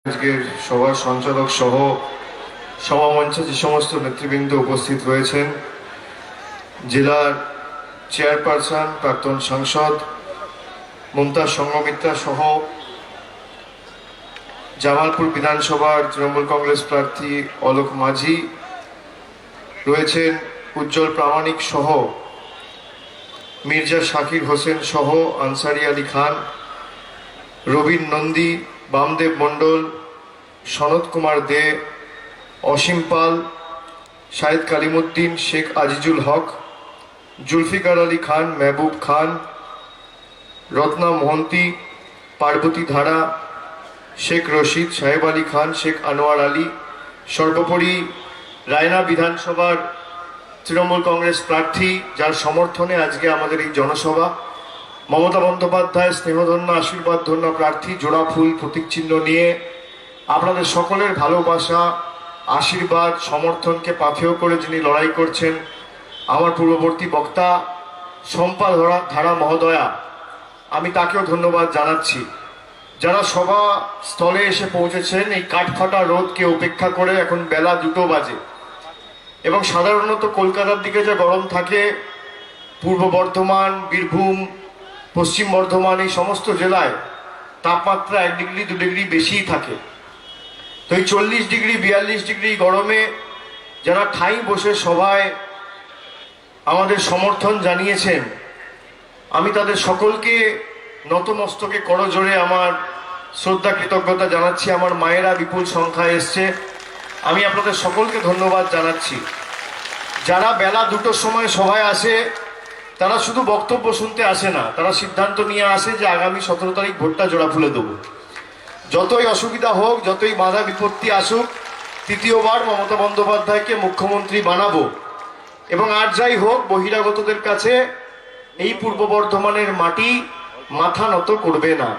আজকের সভার সঞ্চালক সহ সভামঞ্চে যে সমস্ত নেতৃবৃন্দ উপস্থিত রয়েছেন, জেলার চেয়ারপারসন প্রাক্তন সাংসদ মমতা সংঘমিত্রা সহ জামালপুর বিধানসভার তৃণমূল কংগ্রেস প্রার্থী অলোক মাঝি রয়েছেন, উজ্জ্বল প্রামাণিক সহ মির্জা শাকির হোসেন সহ আনসারি আলী খান, রবীন নন্দী, বামদেব মণ্ডল, সনৎ কুমার দে, অসীম পাল, শাহেদ কালিমুদ্দিন, শেখ আজিজুল হক, জুলফিকার আলী খান, মেহবুব খান, রত্না মোহন্তি, পার্বতী ধারা, শেখ রশিদ, সাহেব আলী খান, শেখ আনোয়ার আলী, সর্বোপরি রায়না বিধানসভার তৃণমূল কংগ্রেস প্রার্থী, যার সমর্থনে আজকে আমাদের এই জনসভা, মমতা বন্দ্যোপাধ্যায় স্নেহধন্য আশীর্বাদ ধন্য প্রার্থী, জোড়া ফুল প্রতীক চিহ্ন নিয়ে আপনাদের সকলের ভালোবাসা, আশীর্বাদ, সমর্থনকে পাথেয় করে যিনি লড়াই করছেন, আমার পূর্ববর্তী বক্তা শম্পা ধারা মহোদয়া, আমি তাকেও ধন্যবাদ জানাচ্ছি। যারা সভা স্থলে এসে পৌঁছেছেন এই কাঠফাটা রোদকে উপেক্ষা করে, এখন বেলা 2টো বাজে এবং সাধারণত কলকাতার দিকে যে গরম থাকে, পূর্ব বর্ধমান, বীরভূম, পশ্চিম বর্ধমান এই সমস্ত জেলায় তাপমাত্রা 1 ডিগ্রি 2 ডিগ্রি বেশিই থাকে। তো এই 40 ডিগ্রি 42 ডিগ্রি গরমে যারা ঠাঁই বসে সভায় আমাদের সমর্থন জানিয়েছেন, আমি তাদের সকলকে নতমস্তকে করজোড়ে আমার শ্রদ্ধা কৃতজ্ঞতা জানাচ্ছি। আমার মায়েরা বিপুল সংখ্যায় এসছে, আমি আপনাদের সকলকে ধন্যবাদ জানাচ্ছি। যারা বেলা 2টোর সময় সভায় আসে তারা শুধু বক্তব্য শুনতে আসে না, তারা সিদ্ধান্ত নিয়ে আসে যে আগামী 17 তারিখ ভোটটা জোড়া ফুলে দেবো। যতই অসুবিধা হোক, যতই বাধা বিপত্তি আসুক, তৃতীয়বার মমতা বন্দ্যোপাধ্যায়কে মুখ্যমন্ত্রী বানাবো এবং আর যাই হোক, বহিরাগতদের কাছে এই পূর্ব বর্ধমানের মাটি মাথা নত করবে না।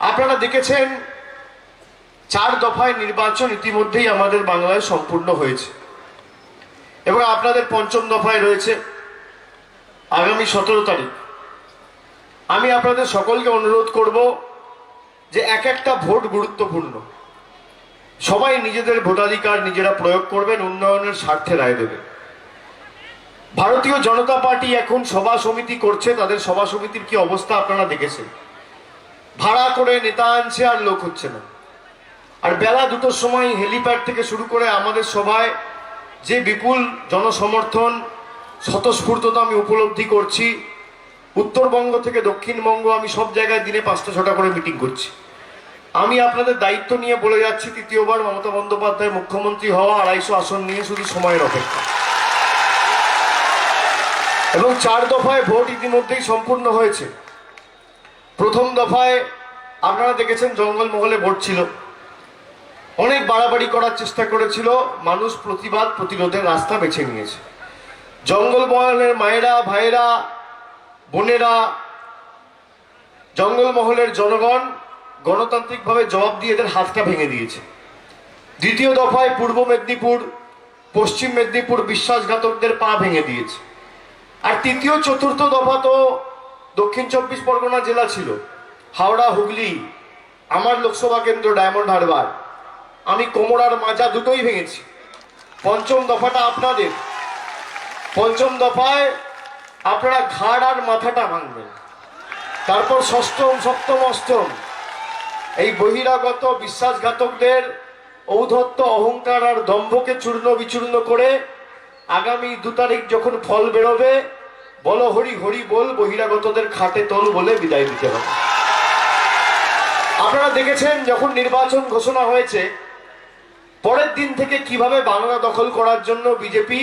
আপনারা দেখেছেন 4 দফায় নির্বাচন ইতিমধ্যেই আমাদের বাংলায় সম্পূর্ণ হয়েছে এবং আপনাদের 5ম দফায় রয়েছে আগামী 17 তারিখ। আমি আপনাদের সকলকে অনুরোধ করব যে এক একটা ভোট গুরুত্বপূর্ণ, সবাই নিজেদের ভোটাধিকার নিজেরা প্রয়োগ করবেন, উন্নয়নের স্বার্থে রায় দেবেন। ভারতীয় জনতা পার্টি এখন সভা সমিতি করছে, তাদের সভা সমিতির কি অবস্থা আপনারা দেখেছেন। ভাড়া করে নেতা আনছে আর লোক হচ্ছে না। আর বেলা 2টোর সময় হেলিপ্যাড থেকে শুরু করে আমাদের সভায় যে বিপুল জনসমর্থন, স্বতঃস্ফূর্ততা আমি উপলব্ধি করছি। উত্তরবঙ্গ থেকে দক্ষিণবঙ্গ আমি সব জায়গায় দিনে 5টা-6টা করে মিটিং করছি। আমি আপনাদের দায়িত্ব নিয়ে বলে যাচ্ছি, তৃতীয়বার মমতা বন্দ্যোপাধ্যায় মুখ্যমন্ত্রী হওয়া 250 আসন নিয়ে শুধু সময়ের অপেক্ষা। এবং 4 দফায় ভোট ইতিমধ্যেই সম্পূর্ণ হয়েছে। প্রথম দফায় আপনারা দেখেছেন জঙ্গলমহলে ভোট ছিল, অনেক বাড়াবাড়ি করার চেষ্টা করেছিল, মানুষ প্রতিবাদ প্রতিরোধের রাস্তা বেছে নিয়েছে। জঙ্গলমহলের মায়েরা, ভাইয়েরা, বোনেরা, জঙ্গলমহলের জনগণ গণতান্ত্রিকভাবে জবাব দিয়ে এদের হাতটা ভেঙে দিয়েছে। দ্বিতীয় দফায় পূর্ব মেদিনীপুর, পশ্চিম মেদিনীপুর বিশ্বাসঘাতকদের পা ভেঙে দিয়েছে। আর তৃতীয় চতুর্থ দফা তো দক্ষিণ 24 পরগনা জেলা ছিল, হাওড়া, হুগলি, আমার লোকসভা কেন্দ্র ডায়মন্ড হারবার, আমি কোমর আর মাজা দুটোই ভেঙেছি। 5ম দফাটা আপনাদের। 5ম দফায় আপনারা ঘাড় আর মাথাটা ভাঙবেন। তারপর 6ম, 7ম, 8ম এই বহিরাগত বিশ্বাসঘাতকদের ঔদ্ধত্য, অহংকার আর দম্ভকে চূর্ণ বিচূর্ণ করে আগামী 2 তারিখ যখন ফল বেরোবে, বলো হরি হরি বল, বহিরাগতদের খাটে তোল বলে বিদায় দিতে হবে। আপনারা দেখেছেন যখন নির্বাচন ঘোষণা হয়েছে, পরের দিন থেকে কিভাবে বাংলা দখল করার জন্য বিজেপি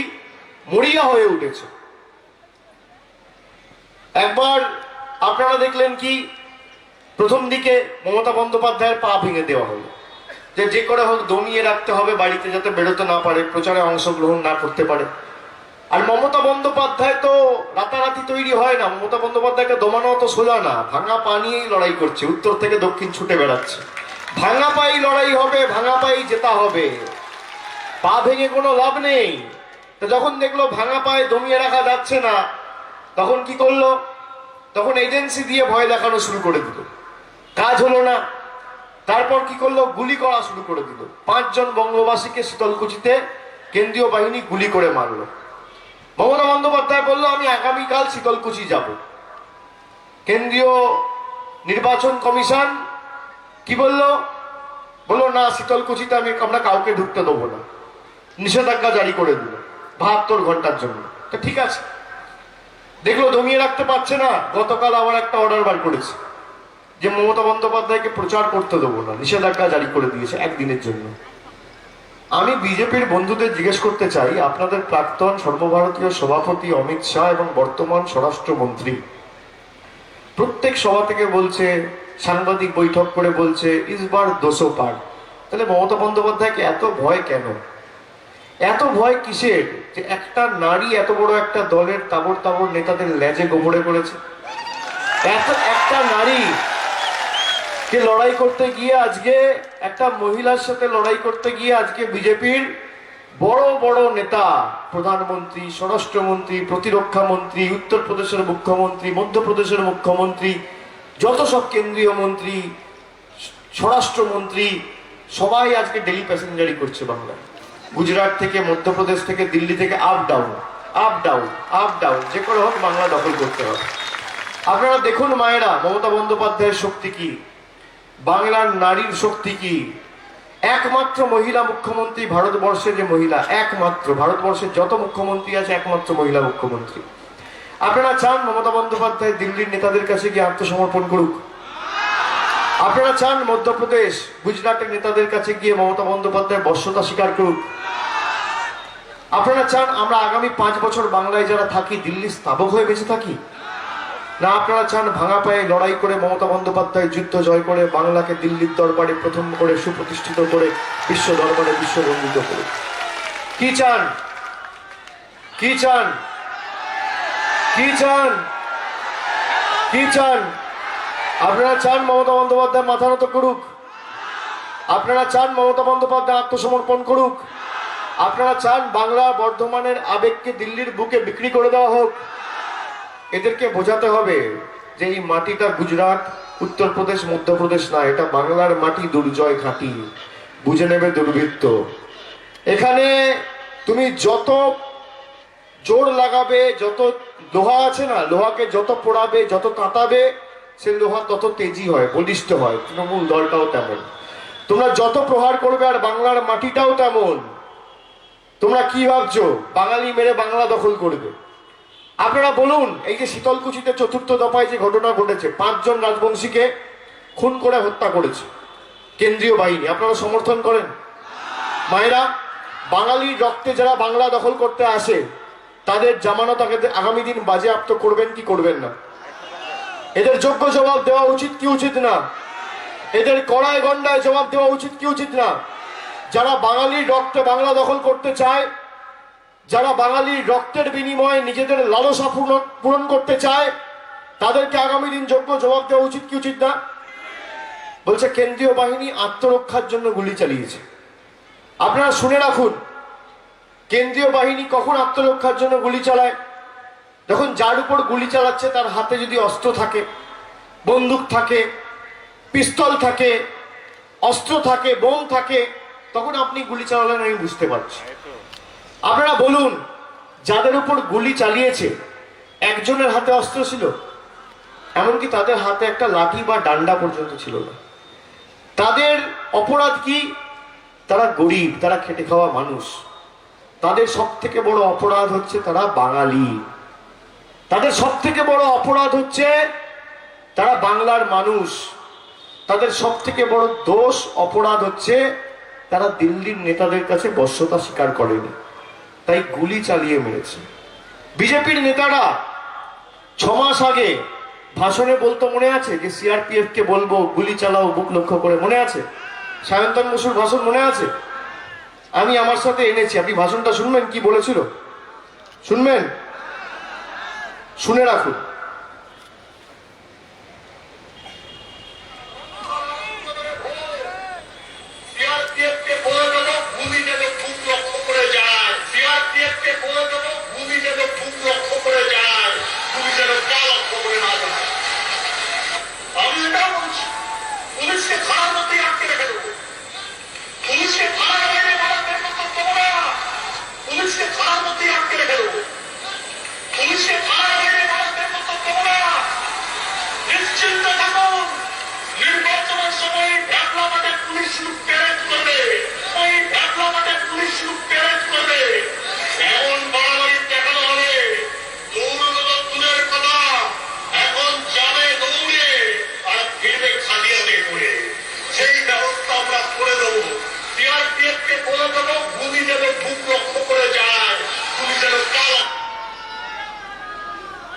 মরিয়া হয়ে উঠেছে। একবার আপনারা দেখলেন কি, প্রথম দিকে মমতা বন্দ্যোপাধ্যায়ের পা ভেঙে দেওয়া হলো, যে করে হোক দমিয়ে রাখতে হবে বাড়িতে, যাতে বেরোতে না পারে, প্রচারে অংশগ্রহণ না করতে পারে। আর মমতা বন্দ্যোপাধ্যায় তো রাতারাতি তৈরি হয় না, মমতা বন্দ্যোপাধ্যায়কে দমানো অত সোজা না, ভাঙা পা নিয়েই লড়াই করছে, উত্তর থেকে দক্ষিণ ছুটে বেড়াচ্ছে। ভাঙা পাই লড়াই হবে, ভাঙা পাই জেতা হবে, পা ভেঙে কোনো লাভ নেই। তো যখন দেখলো ভাঙা পায়ে দমিয়ে রাখা যাচ্ছে না, তখন কি করলো, তখন এজেন্সি দিয়ে ভয় দেখানো শুরু করে দিল। কাজ হলো না, তারপর কি করলো, গুলি করা শুরু করে দিল। 5 জন বঙ্গবাসীকে শীতলকুচিতে কেন্দ্রীয় বাহিনী গুলি করে মারলো। মমতা বন্দ্যোপাধ্যায় বললো আমি আগামীকাল শীতলকুচি যাব। কেন্দ্রীয় নির্বাচন কমিশন কি বললো, বললো না শীতলকুচিতে আমরা কাউকে ঢুকতে দেবো না, নিষেধাজ্ঞা জারি করে দিল 72 ঘন্টার জন্য। তো ঠিক আছে, দেখলো দমিয়ে রাখতে পারছে না, গতকাল আবার একটা অর্ডার বার করেছে যে মমতা বন্দ্যোপাধ্যায়কে প্রচার করতে দেবো না, নিষেধাজ্ঞা জারি করে দিয়েছে একদিনের জন্য। আমি বিজেপির বন্ধুদের জিজ্ঞেস করতে চাই, আপনাদের প্রাক্তন সর্বভারতীয় সভাপতি অমিত শাহ এবং বর্তমান স্বরাষ্ট্রমন্ত্রী প্রত্যেক সভা থেকে বলছে, সাংবাদিক বৈঠক করে বলছে ইসবার 200 পার। তাহলে মমতা বন্দ্যোপাধ্যায়কে এত ভয় কেন? এত ভয় কিসের যে একটা নারী এত বড় একটা দলের তাবর তাবর নেতাদের লেজে গোবরে করেছে? একটা নারী কে লড়াই করতে গিয়ে আজকে, একটা মহিলার সাথে লড়াই করতে গিয়ে আজকে বিজেপির বড় বড় নেতা, প্রধানমন্ত্রী, স্বরাষ্ট্রমন্ত্রী, প্রতিরক্ষা মন্ত্রী, উত্তরপ্রদেশের মুখ্যমন্ত্রী, মধ্যপ্রদেশের মুখ্যমন্ত্রী, যত সব কেন্দ্রীয় মন্ত্রী, স্বরাষ্ট্রমন্ত্রী সবাই আজকে ডেলি প্যাসেঞ্জারি করছে বাংলায়। গুজরাট থেকে, মধ্যপ্রদেশ থেকে, দিল্লি থেকে up down up down up down, যে করে হোক বাংলা দখল করতে হবে। আপনারা দেখুন মায়েরা, মমতা বন্দ্যোপাধ্যায়ের শক্তি কি, বাংলার নারীর শক্তি কি। একমাত্র মহিলা মুখ্যমন্ত্রী ভারতবর্ষের, যে মহিলা একমাত্র, ভারতবর্ষের যত মুখ্যমন্ত্রী আছে একমাত্র মহিলা মুখ্যমন্ত্রী। আপনারা চান মমতা বন্দ্যোপাধ্যায় দিল্লির নেতাদের কাছে গিয়ে আত্মসমর্পণ করুক? আপনারা চান মধ্যপ্রদেশ, গুজরাটের নেতাদের কাছে গিয়ে মমতা বন্দ্যোপাধ্যায় বশ্যতা স্বীকার করুক? আপনারা চান আমরা আগামী 5 বছর বাংলায় যারা থাকি দিল্লির স্থাবক হয়ে বেঁচে থাকি? না আপনারা চান ভাঙা পায়ে লড়াই করে মমতা বন্দ্যোপাধ্যায় যুদ্ধ জয় করে বাংলাকে দিল্লির দরবারে প্রথম করে সুপ্রতিষ্ঠিত করে বিশ্ব দরবারে বিশ্ববন্দিত করে? কি চান? কি চান? কি চান? কি চান? আপনারা চান মমতা বন্দ্যোপাধ্যায় মাথা নত করুক? আপনারা চান মমতা বন্দ্যোপাধ্যায় আত্মসমর্পণ করুক? আপনারা চান বাংলা বর্ধমানের আবেগকে দিল্লির বুকে বিক্রি করে দেওয়া হোক? এদেরকে বোঝাতে হবে যে এই মাটিটা গুজরাট, উত্তরপ্রদেশ, মধ্যপ্রদেশ না, এটা বাংলার মাটি, দুর্জয় ঘাঁটি। বুঝে নেবে দুর্বৃত্ত। এখানে তুমি যত জোর লাগাবে, যত লোহা আছে না, লোহাকে যত পোড়াবে, যত কাঁটাবে, সে লোহা তত তেজি হয়, বলিষ্ঠ হয়। তৃণমূল দলটাও তেমন। তোমরা যত প্রহার করবে আর বাংলার মাটিটাও তেমন। তোমরা কি ভাবছো বাঙালি মেরে বাংলা দখল করবে? আপনারা বলুন, এই যে শীতলকুচিতে 4র্থ দফায় যে ঘটনা ঘটেছে, 5 জন রাজবংশীকে খুন করে হত্যা করেছে কেন্দ্রীয় বাহিনী, আপনারা সমর্থন করেন? মায়েরা, বাঙালির রক্তে যারা বাংলা দখল করতে আসে তাদের জামানত আগামী দিন বাজেয়াপ্ত করবেন কি করবেন না? এদের যোগ্য জবাব দেওয়া উচিত কি উচিত না? এদের কড়ায় গন্ডায় জবাব দেওয়া উচিত কি উচিত না? যারা বাঙালির রক্তে বাংলা দখল করতে চায়, যারা বাঙালির রক্তের বিনিময়ে নিজেদের লালসা পূরণ করতে চায়, তাদেরকে আগামী দিন যোগ্য জবাব দেওয়া উচিত কি উচিত না? বলছে কেন্দ্রীয় বাহিনী আত্মরক্ষার জন্য গুলি চালিয়েছে। আপনারা শুনে রাখুন, কেন্দ্রীয় বাহিনী কখন আত্মরক্ষার জন্য গুলি চালায়? যখন যার উপর গুলি চালাচ্ছে তার হাতে যদি অস্ত্র থাকে, বন্দুক থাকে, পিস্তল থাকে, অস্ত্র থাকে, বোম থাকে, তখন আপনি গুলি চালালেন, আমি বুঝতে পারছি। আপনারা বলুন, যাদের উপর গুলি চালিয়েছে একজনের হাতে অস্ত্র ছিল? এমনকি তাদের হাতে একটা লাঠি বা ডান্ডা পর্যন্ত ছিল না। তাদের অপরাধ কি? তারা গরিব, তারা খেটে খাওয়া মানুষ। তাদের সব থেকে বড় অপরাধ হচ্ছে তারা বাঙালি। তাদের সব থেকে বড় অপরাধ হচ্ছে তারা বাংলার মানুষ। তাদের সব থেকে বড় দোষ, অপরাধ হচ্ছে তারা দিল্লির নেতাদের কাছে বশ্যতা স্বীকার করেনি, তাই গুলি চালিয়ে মেরেছে। বিজেপির নেতারা 6 মাস আগে ভাষণে বলতো, মনে আছে, যে সিআরপিএফ কে বলবো গুলি চালাও বুক লক্ষ্য করে, মনে আছে? সায়ন্তন বসুর ভাষণ মনে আছে? আমি আমার সাথে এনেছি, আপনি ভাষণটা শুনবেন কি বলেছিল? শুনবেন? শুনে রাখুন। पुलिस के खाना तो तैयार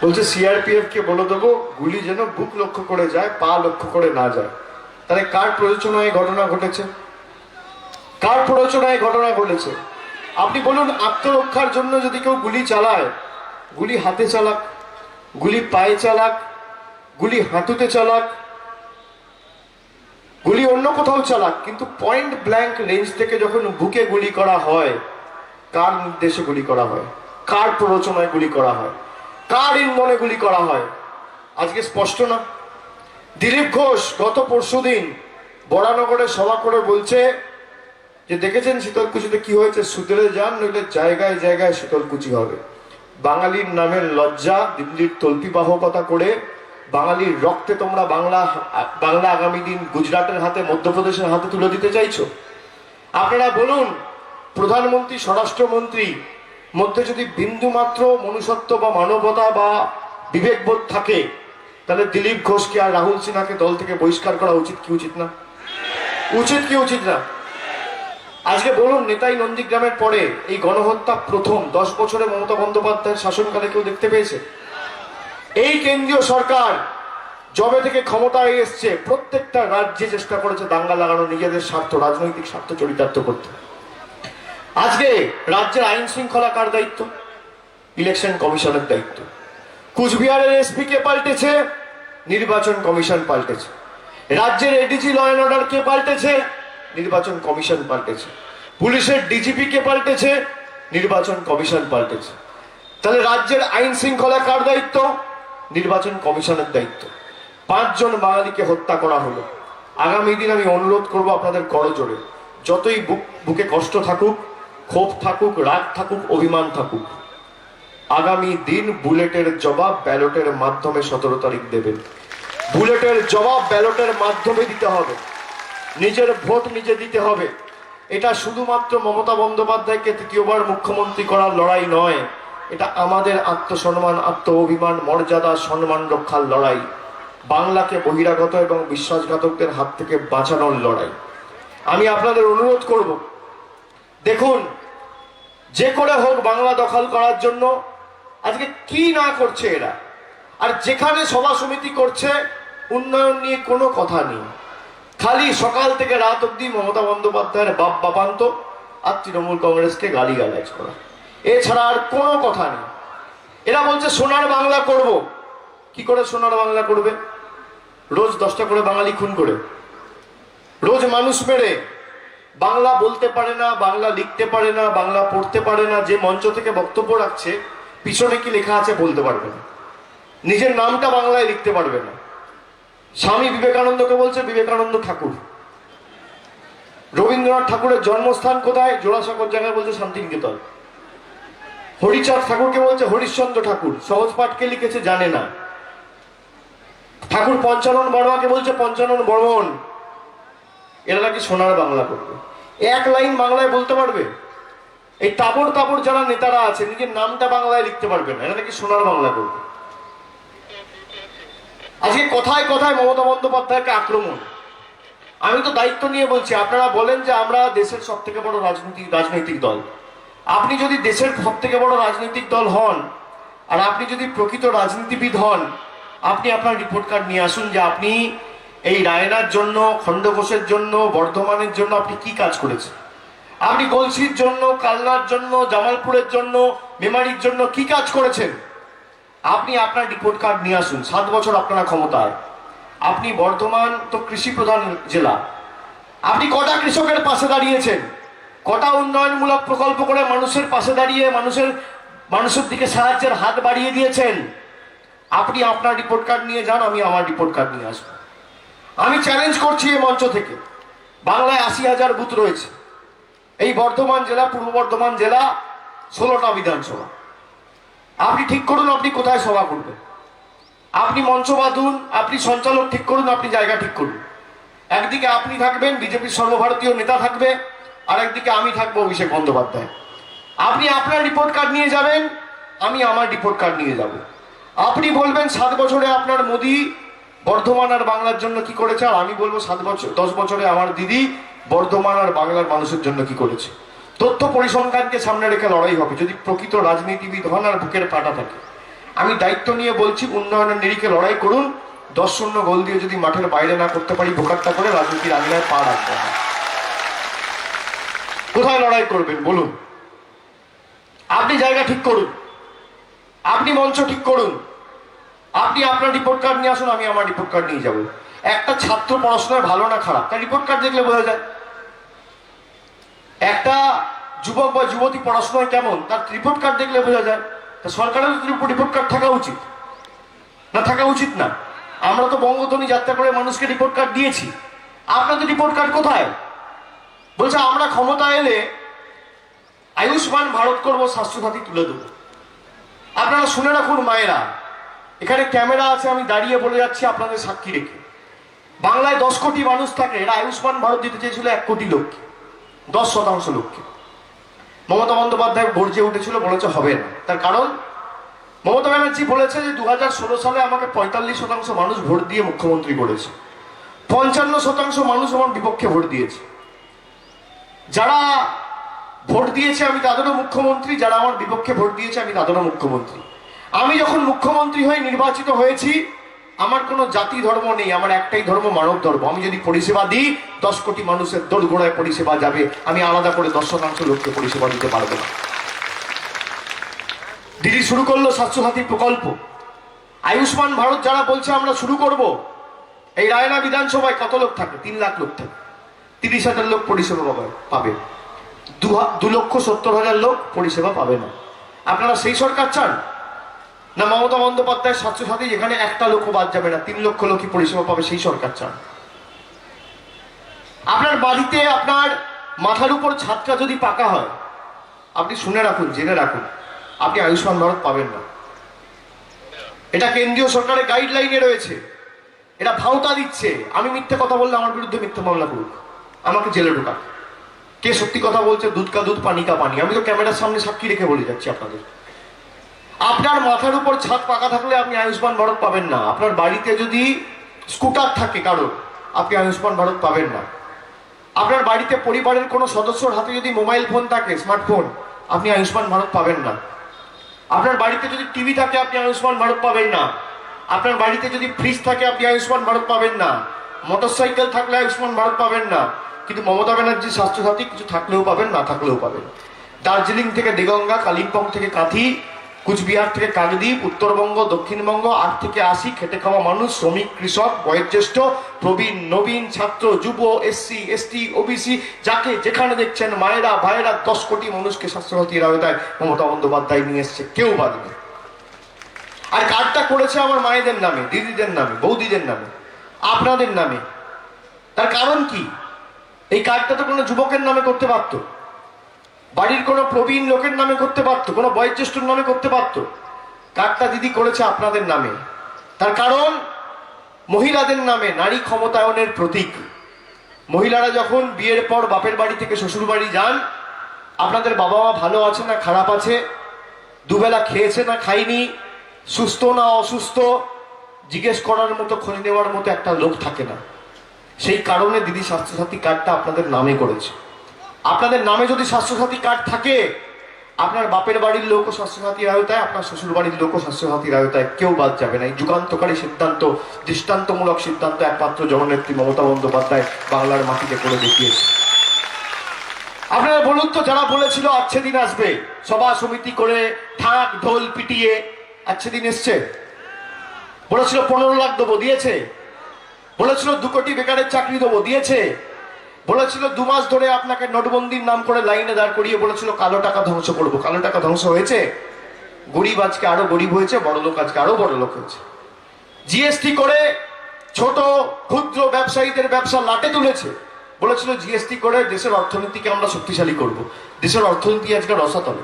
বলছে সিআরপিএফ কে বলে দেবো গুলি যেন বুক লক্ষ্য করে যায়, পা লক্ষ্য করে না যায়। তাহলে কার প্ররোচনায় ঘটনা ঘটেছে? কার প্ররোচনায় ঘটনা ঘটেছে? আপনি বলুন, আত্মরক্ষার জন্য যদি কেউ গুলি চালায়, গুলি হাতে চালাক, গুলি পায়ে চালাক, গুলি হাঁটুতে চালাক, গুলি অন্য কোথাও চালাক, কিন্তু পয়েন্ট ব্ল্যাঙ্ক রেঞ্জ থেকে যখন বুকে গুলি করা হয়, কার নির্দেশে গুলি করা হয়? কার প্ররোচনায় গুলি করা হয়? কার ইন্ধনে গুলি করা হয়? আজকে স্পষ্ট না? দিলীপ ঘোষ গত পরশুদিন বরানগরে সভা করে বলছে যে দেখেছেন শীতলকুচিতে কি হয়েছে, সুতরে যান নইলে জায়গায় জায়গায় শীতলকুচি হবে। বাঙালির নামের লজ্জা দিল্লির তল্পিবাহকতা করে বাঙালির রক্তে তোমরা বাংলা আগামী দিন গুজরাটের হাতে, মধ্যপ্রদেশের হাতে তুলে দিতে চাইছো? আপনারা বলুন, প্রধানমন্ত্রী, স্বরাষ্ট্রমন্ত্রী মধ্যে যদি বিন্দু মাত্র মনুষ্যত্ব বা মানবতা বা বিবেকবোধ থাকে, তাহলে দিলীপ ঘোষকে আর রাহুল সিনহাকে দল থেকে বহিষ্কার করা উচিত কি উচিত না? উচিত কি উচিত না? আজকে বলুন, নেতাই নন্দীগ্রামের পরে এই গণহত্যা প্রথম 10 বছরে মমতা বন্দ্যোপাধ্যায়ের শাসনকালে কেউ দেখতে পেয়েছে? এই কেন্দ্রীয় সরকার যবে থেকে ক্ষমতায় এসছে প্রত্যেকটা রাজ্যে চেষ্টা করেছে দাঙ্গা লাগানো, নিজেদের স্বার্থ, রাজনৈতিক স্বার্থ চরিতার্থ করতে। আজকে রাজ্যের আইন শৃঙ্খলা কার দায়িত্ব? ইলেকশন কমিশনের দায়িত্ব। কুচবিহারের এসপি কে পাল্টেছে? নির্বাচন কমিশন পাল্টেছে। রাজ্যের এডিজি ল অ্যান্ড অর্ডার কে পাল্টেছে? নির্বাচন কমিশন পাল্টেছে। পুলিশের ডিজিপি কে পাল্টেছে? নির্বাচন কমিশন পাল্টেছে। তাহলে রাজ্যের আইন শৃঙ্খলা কার দায়িত্ব? নির্বাচন কমিশনের দায়িত্ব। 5 জন বাঙালিকে হত্যা করা হলো। আগামী দিন আমি অনুরোধ করব আপনাদের করজোড়ে, যতই বুকে কষ্ট থাকুক, ক্ষোভ থাকুক, রাগ থাকুক, অভিমান থাকুক, আগামী দিন বুলেটের জবাব ব্যালটের মাধ্যমে 17 তারিখ দেবেন। বুলেটের জবাব ব্যালটের মাধ্যমে দিতে হবে। নিজের ভোট নিজে দিতে হবে। এটা শুধুমাত্র মমতা বন্দ্যোপাধ্যায়কে তৃতীয়বার মুখ্যমন্ত্রী করার লড়াই নয়, এটা আমাদের আত্মসম্মান, আত্ম অভিমান, মর্যাদা, সম্মান রক্ষার লড়াই। বাংলাকে বহিরাগত এবং বিশ্বাসঘাতকদের হাত থেকে বাঁচানোর লড়াই। আমি আপনাদের অনুরোধ করব, দেখুন, যে করে হোক বাংলা দখল করার জন্য আজকে কি না করছে এরা। আর যেখানে সভা সমিতি করছে, উন্নয়ন নিয়ে কোনো কথা নেই, খালি সকাল থেকে রাত অব্দি মমতা বন্দ্যোপাধ্যায়ের বাপ বাপান্ত আর তৃণমূল কংগ্রেসকে গালিগালাজ করা, এছাড়া আর কোনো কথা নেই। এরা বলছে সোনার বাংলা করব। কি করে সোনার বাংলা করবে? রোজ 10টা করে বাঙালি খুন করে, রোজ মানুষ মেরে, বাংলা বলতে পারে না, বাংলা লিখতে পারে না, বাংলা পড়তে পারে না, যে মঞ্চ থেকে বক্তব্য রাখছে পিছনে কি লেখা আছে বলতে পারবে না, নিজের নামটা বাংলায় লিখতে পারবে না। স্বামী বিবেকানন্দকে বলছে বিবেকানন্দ ঠাকুর। রবীন্দ্রনাথ ঠাকুরের জন্মস্থান কোথায়? জোড়াসাঁকোর জায়গায় বলছে শান্তিনিকেতন। হরিচাঁদ ঠাকুরকে বলছে হরিশ্চন্দ্র ঠাকুর। সহজ পাঠকে লিখেছে জানে না। ঠাকুর পঞ্চানন বর্মাকে বলছে পঞ্চানন বর্মন। এরা নাকি সোনার বাংলা করবে। এক লাইন বাংলায় বলতে পারবে? এই তাবড় তাবড় যারা নেতারা আছে নিজের নামটা বাংলায় লিখতে পারবে না, এরা নাকি সোনার বাংলা করবে। আজকে কথায় কথায় মমতা বন্দ্যোপাধ্যায়কে আক্রমণ। আমি তো দায়িত্ব নিয়ে বলছি, আপনারা বলেন যে আমরা দেশের সব থেকে বড় রাজনৈতিক দল। আপনি যদি দেশের সব থেকে বড় রাজনৈতিক দল হন, আর আপনি যদি প্রকৃত রাজনীতিবিদ হন, আপনি আপনার রিপোর্ট কার্ড নিয়ে আসুন যে আপনি এই রায়নার জন্য, খণ্ডঘোষের জন্য, বর্ধমানের জন্য আপনি কি কাজ করেছেন। আপনি গলসির জন্য, কালনার জন্য, জামালপুরের জন্য, মেমারির জন্য কি কাজ করেছেন। আপনি আপনার রিপোর্ট কার্ড নিয়ে আসুন। 7 বছর আপনারা ক্ষমতায়। আপনি বর্ধমান তো কৃষি প্রধান জেলা, আপনি কটা কৃষকের পাশে দাঁড়িয়েছেন? কটা উন্নয়নমূলক প্রকল্প করে মানুষের পাশে দাঁড়িয়ে মানুষের দিকে সাহায্যের হাত বাড়িয়ে দিয়েছেন? আপনি আপনার রিপোর্ট কার্ড নিয়ে যান, আমি আমার রিপোর্ট কার্ড নিয়ে আসবো। আমি চ্যালেঞ্জ করছি এই মঞ্চ থেকে, বাংলায় 80,000 বুথ রয়েছে। এই বর্ধমান জেলা, পূর্ব বর্ধমান জেলা, 16টা বিধানসভা। আপনি ঠিক করুন আপনি কোথায় সভা করবেন। আপনি মঞ্চ বাঁধুন, আপনি সঞ্চালক ঠিক করুন, আপনি জায়গা ঠিক করুন। একদিকে আপনি থাকবেন, বিজেপির সর্বভারতীয় নেতা থাকবে, আর একদিকে আমি থাকবো, অভিষেক বন্দ্যোপাধ্যায়। আপনি আপনার রিপোর্ট কার্ড নিয়ে যাবেন, আমি আমার রিপোর্ট কার্ড নিয়ে যাব। আপনি বলবেন 7 বছরে আপনার মোদি বর্ধমান আর বাংলার জন্য কি করেছে, আর আমি বলবো 10 বছরে আমার দিদি বর্ধমান আর বাংলার মানুষের জন্য কি করেছে। তথ্য পরিসংখ্যানকে সামনে রেখে লড়াই হবে, যদি প্রকৃত রাজনীতিবিদ হন আর বুকের পাটা থাকে। আমি দায়িত্ব নিয়ে বলছি, উন্নয়নের নিরিখে লড়াই করুন। 10-0 গোল দিয়ে যদি মাঠের বাইরে না করতে পারি, বোকারটা করে রাজনীতির আঙিনায় পা রাখবো না। কোথায় লড়াই করবেন বলুন? আপনি জায়গা ঠিক করুন, আপনি মঞ্চ ঠিক করুন, আপনি আপনার রিপোর্ট কার্ড নিয়ে আসুন, আমি আমার রিপোর্ট কার্ড নিয়ে যাব। একটা ছাত্র পড়াশোনায় ভালো না খারাপ তার রিপোর্ট কার্ড দেখলে বোঝা যায়। একটা যুবক বা যুবতী পড়াশোনায় কেমন তার রিপোর্ট কার্ড দেখলে বোঝা যায়। তা সরকারের রিপোর্ট কার্ড থাকা উচিত না? থাকা উচিত না? আমরা তো বঙ্গধ্বনি যাত্রা করে মানুষকে রিপোর্ট কার্ড দিয়েছি, আপনাদের রিপোর্ট কার্ড কোথায়? বলছে আমরা ক্ষমতা এলে আয়ুষ্মান ভারত করবো, স্বাস্থ্যসাথী তুলে দেবো। আপনারা শুনে রাখুন মায়েরা, এখানে ক্যামেরা আছে, আমি দাঁড়িয়ে বলে যাচ্ছি আপনাদের সাক্ষী রেখে। বাংলায় 10 কোটি মানুষ থাকে, এরা আয়ুষ্মান ভারত দিতে চেয়েছিল 1 কোটি লোককে, 10% লোককে। মমতা বন্দ্যোপাধ্যায় গর্জে উঠেছিল, বলেছে হবে না। তার কারণ মমতা ব্যানার্জি বলেছে যে 2016 সালে আমাকে 45% মানুষ ভোট দিয়ে মুখ্যমন্ত্রী করেছে, 55% মানুষ আমার বিপক্ষে ভোট দিয়েছে। যারা ভোট দিয়েছে আমি তাদেরও মুখ্যমন্ত্রী, যারা আমার বিপক্ষে ভোট দিয়েছে আমি তাদেরও মুখ্যমন্ত্রী। আমি যখন মুখ্যমন্ত্রী হয়ে নির্বাচিত হয়েছি, আমার কোনো জাতি ধর্ম নেই, আমার একটাই ধর্ম, মানব ধর্ম। আমি যদি পরিষেবা দিই, 10 কোটি মানুষের দোরগোড়ায় পরিষেবা যাবে, আমি আলাদা করে 10% লোককে পরিষেবা দিতে পারবো না। দিদি শুরু করলো স্বাস্থ্যসাথী প্রকল্প, আয়ুষ্মান ভারত যারা বলছে আমরা শুরু করব, এই রায়না বিধানসভায় কত লোক থাকে? 3 লাখ লোক থাকে, 30,000 লোক পরিষেবা পাবে, 2,70,000 লোক পরিষেবা পাবে না। আপনারা সেই সরকার চান না? মমতা বন্দ্যোপাধ্যায়ের স্বাস্থ্যসাথী যেখানে একটা লোকও বাদ যাবে না, 3 লক্ষ লোকই পরিষেবা পাবে, সেই সরকার চান? আপনার বাড়িতে আপনার মাথার উপর ছাদটা যদি পাকা হয়, আপনি শুনে রাখুন, জেনে রাখুন, আপনি আয়ুষ্মান ভারত পাবেন না। এটা কেন্দ্রীয় সরকারের গাইডলাইনে রয়েছে, এটা ভাওতা দিচ্ছে। আমি মিথ্যে কথা বললে আমার বিরুদ্ধে মিথ্যে মামলা করুক, আমাকে জেলে ঢোকাক। কে সত্যি কথা বলছে? দুধ কা দুধ, পানি কা পানি। আমি তো ক্যামেরার সামনে সাক্ষী রেখে বলে যাচ্ছি আপনাদের। আপনার মাথার উপর ছাদ পাকা থাকলে আপনি আয়ুষ্মান ভারত পাবেন না। আপনার বাড়িতে যদি স্কুটার থাকে কারো, আপনি আয়ুষ্মান ভারত পাবেন না। আপনার বাড়িতে পরিবারের কোনো সদস্যর হাতে যদি মোবাইল ফোন থাকে, স্মার্টফোন, আপনি আয়ুষ্মান ভারত পাবেন না। আপনার বাড়িতে যদি টিভি থাকে, আপনি আয়ুষ্মান ভারত পাবেন না। আপনার বাড়িতে যদি ফ্রিজ থাকে, আপনি আয়ুষ্মান ভারত পাবেন না। মোটরসাইকেল থাকলে আয়ুষ্মান ভারত পাবেন না। কিন্তু মমতা ব্যানার্জির স্বাস্থ্যসাথী কিছু থাকলেও পাবেন, না থাকলেও পাবেন। দার্জিলিং থেকে দেগঙ্গা, কালিম্পং থেকে কাঁথি, কুচবিহার থেকে কাকদ্বীপ, উত্তরবঙ্গ, দক্ষিণবঙ্গ, 8 থেকে 80 খেটে খাওয়া মানুষ, শ্রমিক, কৃষক, বয়োজ্যেষ্ঠ, প্রবীণ, নবীন, ছাত্র, যুব, এসসি, এসটি, ওবিসি, যাকে যেখানে দেখছেন মায়েরা, ভাইয়েরা, 10 কোটি মানুষকে স্বাস্থ্যসাথীর আওতায় মমতা বন্দ্যোপাধ্যায় নিয়ে এসছে, কেউ বাদ নেই। আর কার্ডটা করেছে আমার মায়েদের নামে, দিদিদের নামে, বৌদিদের নামে, আপনাদের নামে। তার কারণ কি? এই কার্ডটা তো কোনো যুবকের নামে করতে পারতো, বাড়ির কোনো প্রবীণ লোকের নামে করতে পারতো, কোনো বয়োজ্যেষ্ঠর নামে করতে পারতো। কার্ডটা দিদি করেছে আপনাদের নামে। তার কারণ মহিলাদের নামে, নারী ক্ষমতায়নের প্রতীক। মহিলারা যখন বিয়ের পর বাপের বাড়ি থেকে শ্বশুর বাড়ি যান, আপনাদের বাবা মা ভালো আছে না খারাপ আছে, দুবেলা খেয়েছে না খায়নি, সুস্থ না অসুস্থ, জিজ্ঞেস করার মতো, খোঁজ নেওয়ার মতো একটা লোক থাকে না। সেই কারণে দিদি স্বাস্থ্যসাথী কার্ডটা আপনাদের নামে করেছে। আপনাদের নামে যদি স্বাস্থ্যসাথী কার্ড থাকে, আপনার বাপের বাড়ির লোকও স্বাস্থ্যসাথীর আওতায়, আপনার শ্বশুর বাড়ির লোকও স্বাস্থ্যসাথীর আওতায়, কেউ বাদ যাবে না। এই যুগান্তকারী সিদ্ধান্ত, দৃষ্টান্তমূলক সিদ্ধান্ত একমাত্র জননেত্রী মমতা বন্দ্যোপাধ্যায় বাংলার মাটিতে করে দেখিয়েছে। আপনারা বলুন তো, যারা বলেছিল আচ্ছে দিন আসবে, সভা সমিতি করে ঢাক ঢোল পিটিয়ে আচ্ছে দিন এসছে? বলেছিল 15 লাখ দেবো, দিয়েছে? বলেছিল 2 কোটি বেকারের চাকরি দেবো, দিয়েছে? বলেছিল 2 মাস ধরে আপনাকে নোটবন্দির নাম করে লাইনে দাঁড় করিয়ে বলেছিল কালো টাকা ধ্বংস করবো। কালো টাকা ধ্বংস হয়েছে? গরিব আজকে আরো গরিব হয়েছে, বড় লোক আজকে আরো বড় লোক হয়েছে। জিএসটি করে ছোট ক্ষুদ্র ব্যবসায়ীদের ব্যবসা লাটে তুলেছে। বলেছিল জিএসটি করে দেশের অর্থনীতিকে আমরা শক্তিশালী করব। দেশের অর্থনীতি আজকে রসাতলে।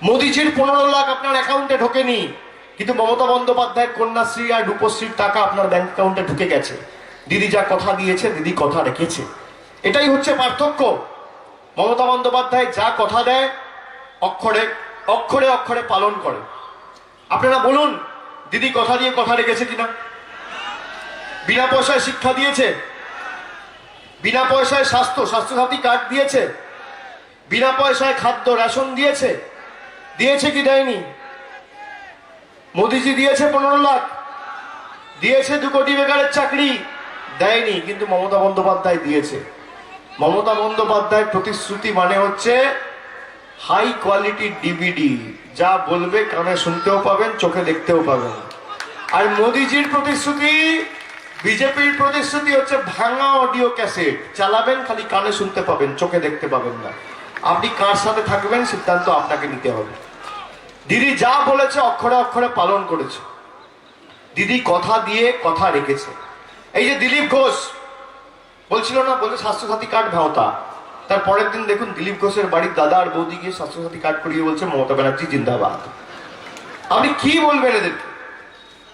মোদিজির 15 লাখ আপনার অ্যাকাউন্টে ঢোকেনি, কিন্তু মমতা বন্দ্যোপাধ্যায়ের কন্যাশ্রী আর রূপশ্রীর টাকা আপনার ব্যাংক অ্যাকাউন্টে ঢুকে গেছে। দিদি যা কথা দিয়েছে, দিদি কথা রেখেছে। এটাই হচ্ছে পার্থক্য। মমতা বন্দ্যোপাধ্যায় যা কথা দেয়, অক্ষরে অক্ষরে অক্ষরে পালন করে। আপনারা বলুন, দিদি কথা দিয়ে কথা রেখেছে কিনা? বিনা পয়সায় শিক্ষা দিয়েছে, বিনা পয়সায় স্বাস্থ্যসাথী কার্ড দিয়েছে, বিনা পয়সায় খাদ্য রেশন দিয়েছে, দিয়েছে কি দেয়নি? মোদিজি দিয়েছে 15 লাখ, দিয়েছে 2 কোটি বেকারের চাকরি, দেয়নি, কিন্তু মমতা বন্দ্যোপাধ্যায় দিয়েছে। মমতা বন্দ্যোপাধ্যায়ের প্রতিশ্রুতি মানে হচ্ছে হাই কোয়ালিটি ডিভিডি, যা বলবে কানে শুনতেও পাবেন, চোখে দেখতেও পাবেন। আর মোদিজির প্রতিশ্রুতি, বিজেপির প্রতিশ্রুতি হচ্ছে ভাঙা অডিও ক্যাসেট, চালাবেন খালি কানে শুনতে পাবেন, চোখে দেখতে পাবেন না। আপনি কার সাথে থাকবেন সিদ্ধান্ত আপনাকে নিতে হবে। দিদি যা বলেছে অক্ষরে অক্ষরে পালন করেছে। দিদি কথা দিয়ে কথা রেখেছে। এই যে দিলীপ ঘোষ বলছিল না, বলে স্বাস্থ্যসাথী কার্ড ভাওতা, তার পরের দিন দেখুন দিলীপ ঘোষের বাড়ির দাদা আর বৌদি গিয়ে স্বাস্থ্যসাথী কার্ড করিয়ে বলছে মমতা ব্যানার্জি জিন্দাবাদ। আপনি কি বলবেন এদেরকে?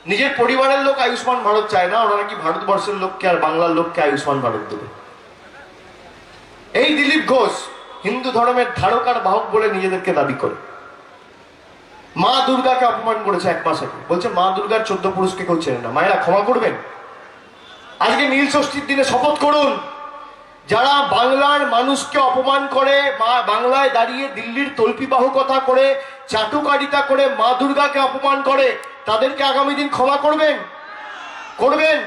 নিজের পরিবারের লোক আয়ুষ্মান ভারত চায় না, ওরা নাকি ভারতবর্ষের লোককে আর বাংলার লোককে আয়ুষ্মান ভারত দেবে। এই দিলীপ ঘোষ হিন্দু ধর্মের ধারক আর বাহক বলে নিজেদেরকে দাবি করে। মা দুর্গাকে অপমান করেছে 1 মাস আগে, বলছে মা দুর্গার 14 পুরুষকে কেউ চেনে না। মায়েরা ক্ষমা করবেন? আজকে নীল ষষ্ঠীর দিনে শপথ করুন, যারা বাংলার মানুষকে অপমান করে, বাংলায় দাঁড়িয়ে দিল্লির তল্পিবাহকতা করে, চাটুকারিতা করে মা দুর্গাকে অপমান করে, তাদেরকে আগামী দিন ক্ষমা করবেন? করবেন?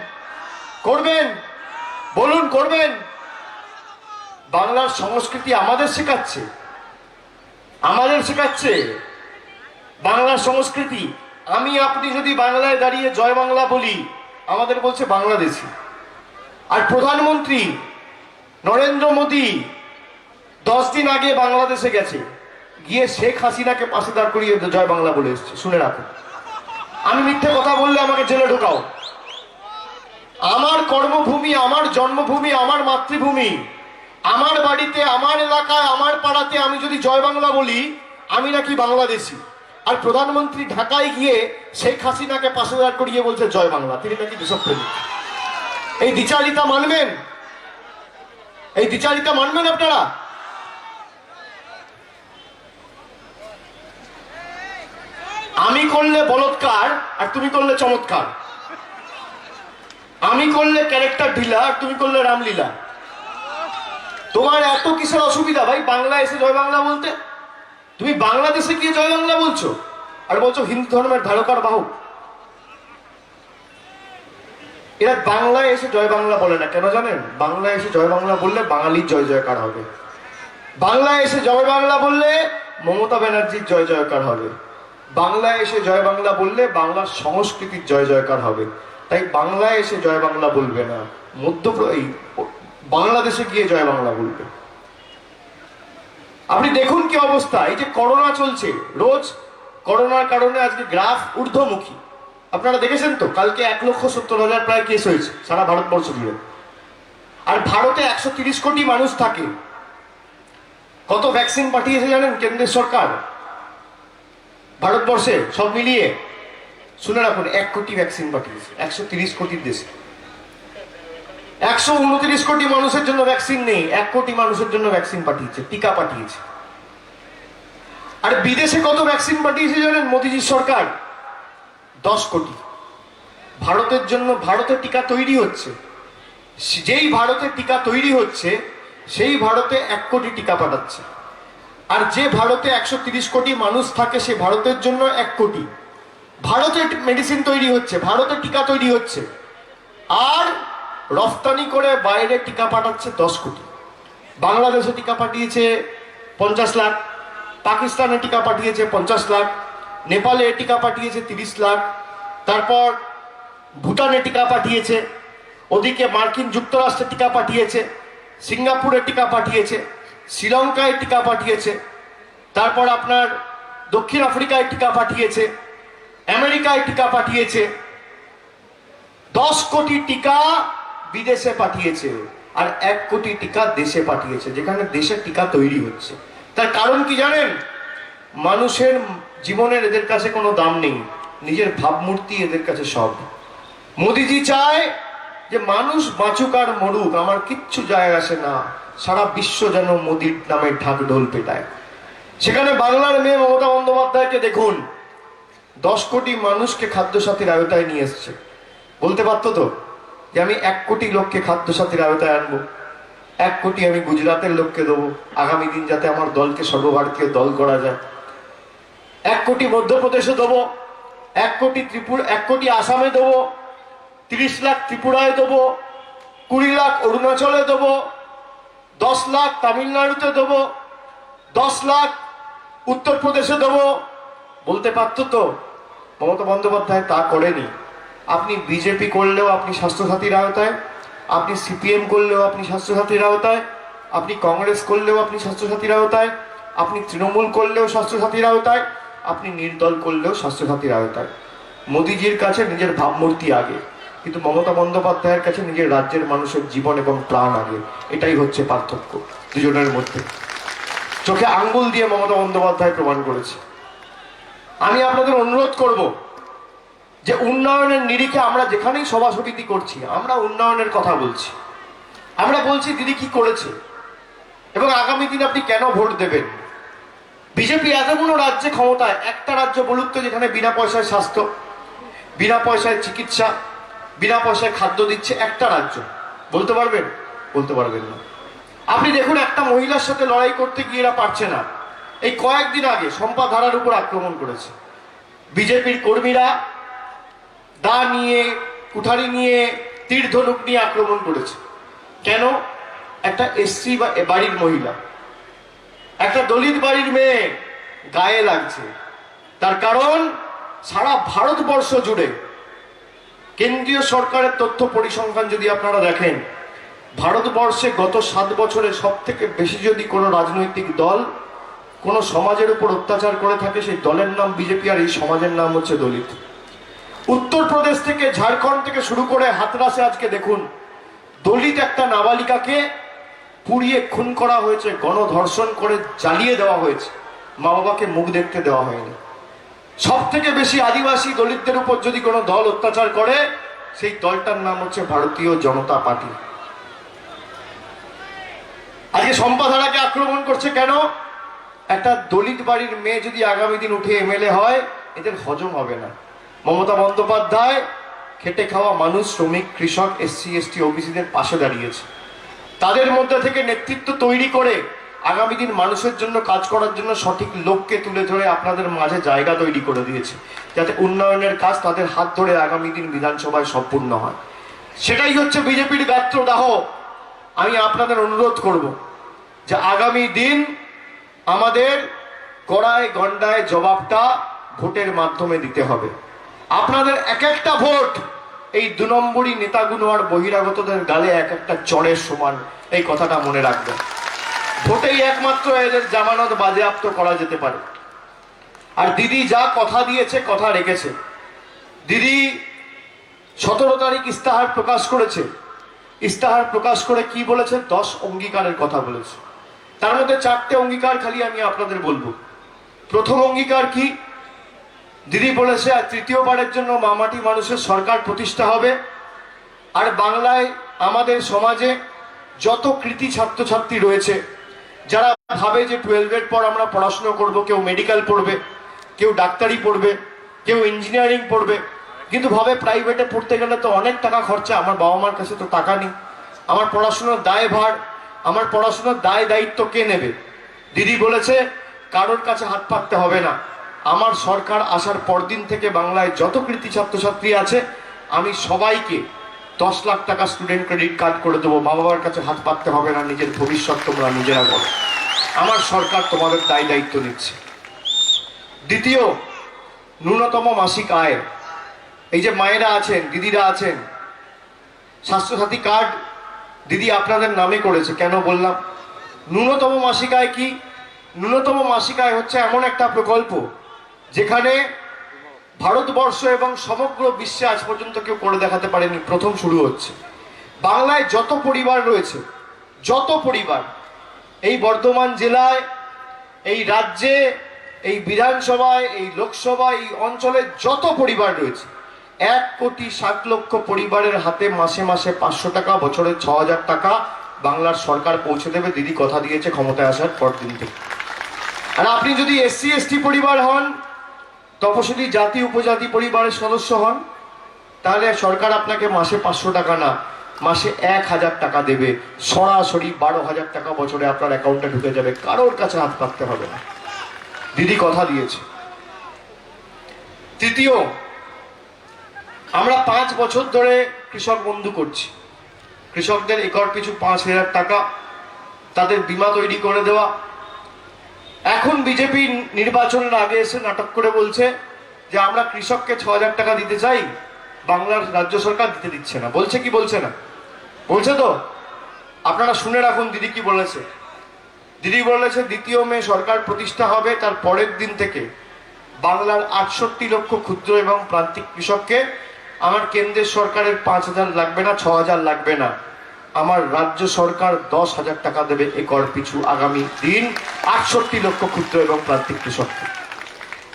করবেন? বলুন করবেন? বাংলার সংস্কৃতি আমাদের শেখাচ্ছে, আমাদের শেখাচ্ছে বাংলার সংস্কৃতি। আমি আপনি যদি বাংলায় দাঁড়িয়ে জয় বাংলা বলি, আমাদের বলছে বাংলাদেশি। আর প্রধানমন্ত্রী নরেন্দ্র মোদী 10 দিন আগে বাংলাদেশে গেছে, গিয়ে শেখ হাসিনাকে পাশে দাঁড় করিয়ে জয় বাংলা বলে এসছে। শুনে রাখুন, আমি মিথ্যে কথা বললে আমাকে জেলে ঢোকাও। আমার কর্মভূমি, আমার জন্মভূমি, আমার মাতৃভূমি, আমার বাড়িতে, আমার এলাকায়, আমার পাড়াতে আমি যদি জয় বাংলা বলি, আমি নাকি বাংলাদেশি। আর প্রধানমন্ত্রী ঢাকায় গিয়ে শেখ হাসিনাকে পাশে দাঁড় করিয়ে বলছে জয় বাংলা, তিনি নাকি দেশপ্রেমিক। এই দ্বিচারিতা মানবেন? এই দ্বিচারিতা মানবেন আপনারা? আমি করলে বলৎকার আর তুমি করলে চমৎকার, আমি করলে ক্যারেক্টার ঢিলা আর তুমি করলে রামলীলা। তোমার এত কিসের অসুবিধা ভাই বাংলা এসে জয় বাংলা বলতে? তুমি বাংলাদেশে গিয়ে জয় বাংলা বলছো আর বলছো হিন্দু ধর্মের ধারকার বাহক। এরা বাংলায় এসে জয় বাংলা বলে না, কেন জানেন? বাংলায় এসে জয় বাংলা বললে বাঙালির জয় জয়কার হবে। বাংলায় এসে জয় বাংলা বললে মমতা ব্যানার্জির জয় জয়কার হবে। বাংলায় এসে জয় বাংলা বললে বাংলার সংস্কৃতির জয় জয়কার হবে। তাই বাংলায় এসে জয় বাংলা বলবে না, বাংলাদেশে গিয়ে জয় বাংলা বলবে। আপনি দেখুন কি অবস্থা। এই যে করোনা চলছে, রোজ করোনার কারণে আজকে গ্রাফ ঊর্ধ্বমুখী। আপনারা দেখেছেন তো, কালকে 1,70,000 প্রায় কেস হয়েছে সারা ভারতবর্ষ জুড়ে। আর ভারতে 130 কোটি মানুষ থাকে। কত ভ্যাকসিন পাঠিয়েছে জানেন কেন্দ্রের সরকার ভারতবর্ষে? সব মিলিয়ে শুনে রাখুন, 1 কোটি ভ্যাকসিন পাঠিয়েছে 130 কোটির দেশে। 129 কোটি মানুষের জন্য ভ্যাকসিন নেই, 1 কোটি মানুষের জন্য ভ্যাকসিন পাঠিয়েছে, টিকা পাঠিয়েছে। আর বিদেশে কত ভ্যাকসিন পাঠিয়েছে জানেন মোদিজির সরকার? 10 কোটি। ভারতের জন্য, ভারতে টিকা তৈরি হচ্ছে, যেই ভারতে টিকা তৈরি হচ্ছে সেই ভারতে 1 কোটি টিকা পাঠাচ্ছে। আর যে ভারতে 130 কোটি মানুষ থাকে সে ভারতের জন্য 1 কোটি। ভারতে মেডিসিন তৈরি হচ্ছে, ভারতে টিকা তৈরি হচ্ছে, আর রফতানি করে বাইরে টিকা পাঠাচ্ছে 10 কোটি। বাংলাদেশে টিকা পাঠিয়েছে 50 লাখ, পাকিস্তানে টিকা পাঠিয়েছে 50 লাখ, নেপালে টিকা পাঠিয়েছে 30 লাখ, তারপর ভুটানে টিকা পাঠিয়েছে, ওদিকে মার্কিন যুক্তরাষ্ট্রে টিকা পাঠিয়েছে, সিঙ্গাপুরে টিকা পাঠিয়েছে, শ্রীলঙ্কায় টিকা পাঠিয়েছে, তারপর আপনার দক্ষিণ আফ্রিকায় টিকা পাঠিয়েছে, আমেরিকায় টিকা পাঠিয়েছে। 10 কোটি টিকা বিদেশে পাঠিয়েছে আর 1 কোটি টিকা দেশে পাঠিয়েছে, যেখানে দেশে টিকা তৈরি হচ্ছে। তার কারণ কি জানেন? মানুষের জীবনের এদের কাছে কোনো দাম নেই, নিজের ভাবমূর্তি এদের কাছে সব। মোদিজি চায় যে মানুষ বাঁচুক আর মরুক, আমার কিচ্ছু যায় আসে না, সারা বিশ্ব যেন মোদির নামে ঢাক ঢোল পেটায়। সেখানে বাংলার মেয়ে মমতা বন্দ্যোপাধ্যায়কে দেখুন, 10 কোটি মানুষকে খাদ্যসাথীর আওতায় নিয়ে এসছে। বলতে পারতো তো যে আমি 1 কোটি লোককে খাদ্যসাথীর আওতায় আনবো, 1 কোটি আমি গুজরাটের লোককে দেবো, আগামী দিন যাতে আমার দলকে সর্বভারতীয় দল করা যায়। 1 কোটি মধ্যপ্রদেশে দেবো, 1 কোটি আসামে দেবো, 30 লাখ ত্রিপুরায় দেবো, 20 লাখ অরুণাচলে দেবো, 10 লাখ তামিলনাড়ুতে দেবো, 10 লাখ উত্তরপ্রদেশে দেবো। বলতে পারতো তো? মমতা বন্দ্যোপাধ্যায় তা করেনি। আপনি বিজেপি করলেও আপনি স্বাস্থ্যসাথীর আওতায়, আপনি সিপিএম করলেও আপনি স্বাস্থ্যসাথীর আওতায়, আপনি কংগ্রেস করলেও আপনি স্বাস্থ্যসাথীর আওতায়, আপনি তৃণমূল করলেও স্বাস্থ্যসাথীর আওতায়, আপনি নির্দল করলেও স্বাস্থ্যসাথীর আওতায়। মোদিজির কাছে নিজের ভাবমূর্তি আগে, কিন্তু মমতা বন্দ্যোপাধ্যায়ের কাছে নিজের রাজ্যের মানুষের জীবন এবং প্রাণ আগে। এটাই হচ্ছে পার্থক্য দুজনের মধ্যে। চোখে আঙ্গুল দিয়ে মমতা বন্দ্যোপাধ্যায় প্রমাণ করেছে। আমি আপনাদের অনুরোধ করব যে উন্নয়নের নিরিখে আমরা যেখানেই সভা সমিতি করছি, আমরা উন্নয়নের কথা বলছি, আমরা বলছি দিদি কি করেছে এবং আগামী দিন আপনি কেন ভোট দেবেন। বিজেপি এতগুলো রাজ্যে ক্ষমতায়, একটা রাজ্য বলুক তো যেখানে বিনা পয়সায় স্বাস্থ্য, বিনা পয়সায় চিকিৎসা, বিনা পয়সায় খাদ্য দিচ্ছে? একটা রাজ্য বলতে পারবেন? বলতে পারবেন না। আপনি দেখুন, একটা মহিলার সাথে লড়াই করতে গিয়ে এরা পারছে না। এই কয়েকদিন আগে শম্পা ধারার উপর আক্রমণ করেছে বিজেপির কর্মীরা, দা নিয়ে, কুঠারি নিয়ে, তীর ধনুক নিয়ে আক্রমণ করেছে। কেন? একটা এসসি বা বাড়ির মহিলা, একটা দলিত বাড়ির মেয়ে গায়ে লাগছে। তার কারণ সারা ভারতবর্ষ জুড়ে কেন্দ্রীয় সরকারের তথ্য পরিসংখ্যান যদি আপনারা দেখেন, ভারতবর্ষে গত 7 বছরে সব থেকে বেশি যদি কোনো রাজনৈতিক দল কোনো সমাজের উপর অত্যাচার করে থাকে, সেই দলের নাম বিজেপি, আর এই সমাজের নাম হচ্ছে দলিত। উত্তরপ্রদেশ থেকে, ঝাড়খণ্ড থেকে শুরু করে হাতরাসে আজকে দেখুন, দলিত একটা নাবালিকাকে পুড়িয়ে খুন করা হয়েছে, গণধর্ষণ করে জ্বালিয়ে দেওয়া হয়েছে, মা বাবাকে মুখ দেখতে দেওয়া হয়নি। সব থেকে বেশি আদিবাসী দলিতদের উপর যদি কোনো দল অত্যাচার করে, সেই দলটার নাম হচ্ছে ভারতীয় জনতা পার্টি। আজকে শম্পা ধারাকে আক্রমণ করছে কেন? একটা দলিত বাড়ির মেয়ে যদি আগামী দিন উঠে এমএলএ হয়, এদের হজম হবে না। মমতা বন্দ্যোপাধ্যায় খেটে খাওয়া মানুষ, শ্রমিক, কৃষক, এসসি এসটি ওবিসিদের পাশে দাঁড়িয়েছে। তাদের মধ্যে থেকে নেতৃত্ব তৈরি করে আগামী দিন মানুষের জন্য কাজ করার জন্য সঠিক লোককে তুলে ধরে আপনাদের মাঝে জায়গা তৈরি করে দিয়েছে, যাতে উন্নয়নের কাজ তাদের হাত ধরে আগামী দিন বিধানসভায় সম্পূর্ণ হয়। সেটাই হচ্ছে বিজেপির গাত্রদাহ। আমি আপনাদের অনুরোধ করব যে আগামী দিন আমাদের গড়ায় গন্ডায় জবাবটা ভোটের মাধ্যমে দিতে হবে। আপনাদের এক একটা ভোট এই 2 নম্বরই নেতাগুলো আর বহিরাগতদের গালে এক একটা চড়ের সমান, এই কথাটা মনে রাখবেন। ভোটেই একমাত্র এদের জামানত বাজেয়াপ্ত করা যেতে পারে। আর দিদি যা কথা দিয়েছে, কথা রেখেছে। দিদি 17 তারিখ ইস্তাহার প্রকাশ করেছে। ইস্তাহার প্রকাশ করে কি বলেছে? 10 অঙ্গীকারের কথা বলেছে। তার মধ্যে 4টে অঙ্গীকার খালি আমি আপনাদের বলবো। প্রথম অঙ্গীকার কি? দিদি বলেছে আর তৃতীয়বারের জন্য মামাটি মানুষের সরকার প্রতিষ্ঠা হবে। আর বাংলায় আমাদের সমাজে যত কৃতি ছাত্রছাত্রী রয়েছে, যারা ভাবে যে 12-এর পর আমরা পড়াশোনা করব, কেউ মেডিকেল পড়বে, কেউ ডাক্তারি পড়বে, কেউ ইঞ্জিনিয়ারিং পড়বে, কিন্তু ভাবে প্রাইভেটে পড়তে গেলে তো অনেক টাকা খরচা, আমার বাবা মার কাছে তো টাকা নেই, আমার পড়াশোনার দায়ভার, আমার পড়াশোনার দায় দায়িত্ব কে নেবে? দিদি বলেছে কারোর কাছে হাত পাততে হবে না। আমার সরকার আসার পরদিন থেকে বাংলায় যত কৃতি ছাত্রছাত্রী আছে, আমি সবাইকে 10 লাখ টাকা স্টুডেন্ট ক্রেডিট কার্ড করে দেবো। মা বাবার কাছে হাত পাততে হবে না, নিজের ভবিষ্যৎ তোমরা নিজেরা করো। আমার সরকার তোমাদের দায় দায়িত্ব নিচ্ছে। দ্বিতীয়, ন্যূনতম মাসিক আয়। এই যে মায়েরা আছেন, দিদিরা আছেন, স্বাস্থ্যসাথী কার্ড দিদি আপনাদের নামে করেছে। কেন বললাম? ন্যূনতম মাসিক আয় কি? ন্যূনতম মাসিক আয় হচ্ছে এমন একটা প্রকল্প যেখানে ভারতবর্ষ এবং সমগ্র বিশ্বে আজ পর্যন্ত কেউ করে দেখাতে পারেনি, প্রথম শুরু হচ্ছে। বাংলায় যত পরিবার রয়েছে, যত পরিবার এই বর্ধমান জেলায়, এই রাজ্যে, এই বিধানসভায়, এই লোকসভায়, এই অঞ্চলে যত পরিবার রয়েছে, 1,60,00,000 পরিবারের হাতে মাসে মাসে 500 টাকা, বছরে 6,000 টাকা বাংলার সরকার পৌঁছে দেবে। দিদি কথা দিয়েছে ক্ষমতায় আসার পর দিন থেকে। আর আপনি যদি এসসি এসটি পরিবার হন, তপশিলি জাতি উপজাতি পরিবারের সদস্য হন, তাহলে সরকার আপনাকে মাসে 500 টাকা না, মাসে 1,000 টাকা দেবে। সরাসরি 12,000 টাকা বছরে আপনার অ্যাকাউন্টে ঢুকে যাবে, কারোর কাছে হাত পাততে হবে না। দিদি কথা দিয়েছে। তৃতীয়, আমরা 5 বছর ধরে কৃষক বন্ধু করছি। কৃষকদের একর পিছু 5,000 টাকা, তাদের বীমা তৈরি করে দেওয়া। এখন বিজেপি নির্বাচনের আগে এসে নাটক করে বলছে যে আমরা কৃষককে 6,000 টাকা দিতে চাই, বাংলার রাজ্য সরকার দিতে দিচ্ছে না। বলছে কি বলছে না? বলছে তো। আপনারা শুনে রাখুন দিদি কি বলেছে। দিদি বলেছে 2 মে সরকার প্রতিষ্ঠা হবে, তার পরের দিন থেকে বাংলার 68 লক্ষ ক্ষুদ্র এবং প্রান্তিক কৃষককে আমার কেন্দ্রের সরকারের 5,000 লাগবে না, 6,000 লাগবে না, আমার রাজ্য সরকার 10,000 টাকা দেবে একর পিছু আগামী দিন 68 লক্ষ ক্ষুদ্র এবং প্রান্তিক কৃষককে।